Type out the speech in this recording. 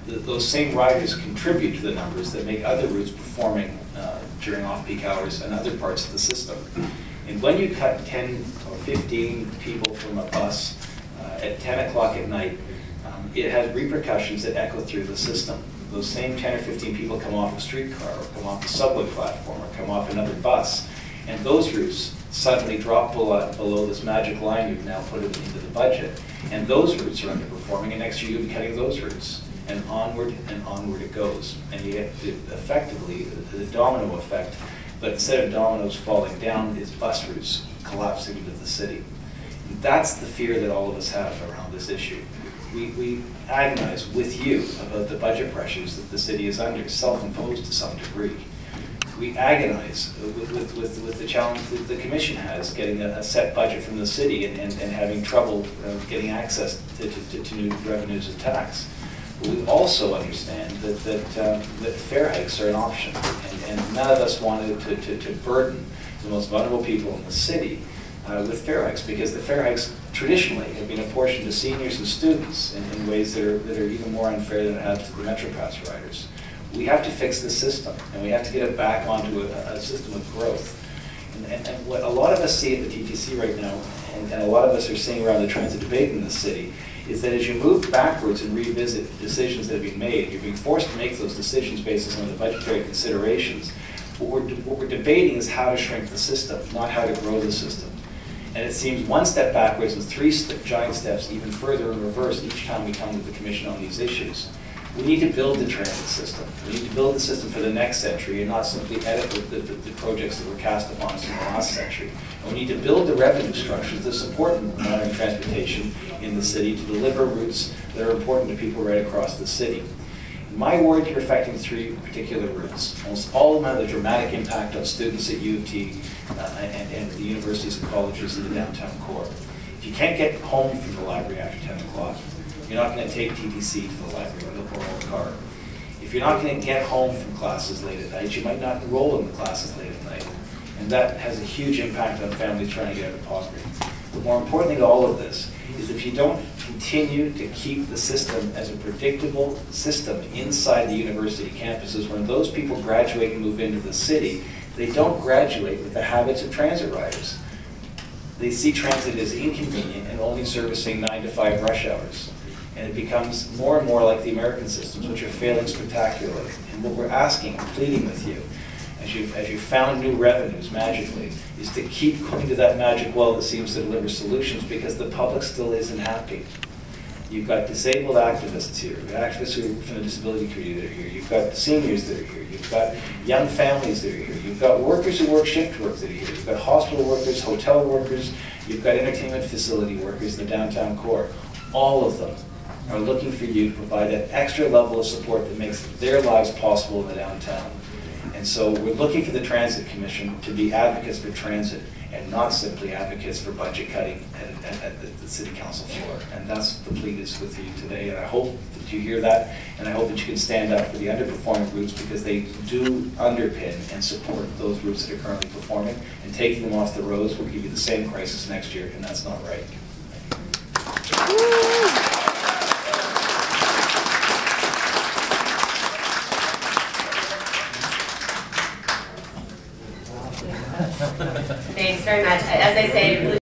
those same riders contribute to the numbers that make other routes performing during off-peak hours and other parts of the system. And when you cut 10 or 15 people from a bus at 10 o'clock at night, it has repercussions that echo through the system. Those same 10 or 15 people come off a streetcar, or come off a subway platform, or come off another bus, and those routes suddenly drop below this magic line you've now put into the budget. And those routes are underperforming, and next year you'll be cutting those routes. And onward it goes. And you get effectively the domino effect, but instead of dominoes falling down, is bus routes collapsing into the city. And that's the fear that all of us have around this issue. We agonize with you about the budget pressures that the city is under, self-imposed to some degree. We agonize with the challenge that the Commission has, getting a set budget from the city and having trouble getting access to new revenues of tax. But we also understand that fare hikes are an option, and none of us wanted to burden the most vulnerable people in the city with fare hikes, because the fare hikes traditionally have been apportioned to seniors and students in ways that are even more unfair than it has to the MetroPass riders. We have to fix the system, and we have to get it back onto a system of growth. And what a lot of us see at the TTC right now, and a lot of us are seeing around the transit debate in the city, is that as you move backwards and revisit decisions that have been made, you're being forced to make those decisions based on some of the budgetary considerations. What we're debating is how to shrink the system, not how to grow the system. And it seems one step backwards and three giant steps even further in reverse each time we come to the Commission on these issues. We need to build the transit system. We need to build the system for the next century and not simply edit the projects that were cast upon us in the last century. And we need to build the revenue structures that support modern transportation in the city to deliver routes that are important to people right across the city. In my ward, you're affecting three particular routes. Almost all of them have a dramatic impact on students at U of T and the universities and colleges in the downtown core. If you can't get home from the library after 10 o'clock, you're not going to take TTC to the library or a car. If you're not going to get home from classes late at night, you might not enroll in the classes late at night. And that has a huge impact on families trying to get out of poverty. But more importantly to all of this is if you don't continue to keep the system as a predictable system inside the university campuses, when those people graduate and move into the city, they don't graduate with the habits of transit riders. They see transit as inconvenient and only servicing 9 to 5 rush hours. And it becomes more and more like the American systems, which are failing spectacularly. And what we're asking and pleading with you, as you've found new revenues magically, is to keep going to that magic well that seems to deliver solutions, because the public still isn't happy. You've got disabled activists here, you've got activists who are from the disability community that are here, you've got seniors that are here, you've got young families that are here, you've got workers who work shift work that are here, you've got hospital workers, hotel workers, you've got entertainment facility workers in the downtown core. All of them are looking for you to provide that extra level of support that makes their lives possible in the downtown. And so we're looking for the Transit Commission to be advocates for transit and not simply advocates for budget cutting at the City Council floor. And that's the plea is with you today. And I hope that you hear that, and I hope that you can stand up for the underperforming routes, because they do underpin and support those routes that are currently performing, and taking them off the roads will give you the same crisis next year, and that's not right. Thanks very much. As I say,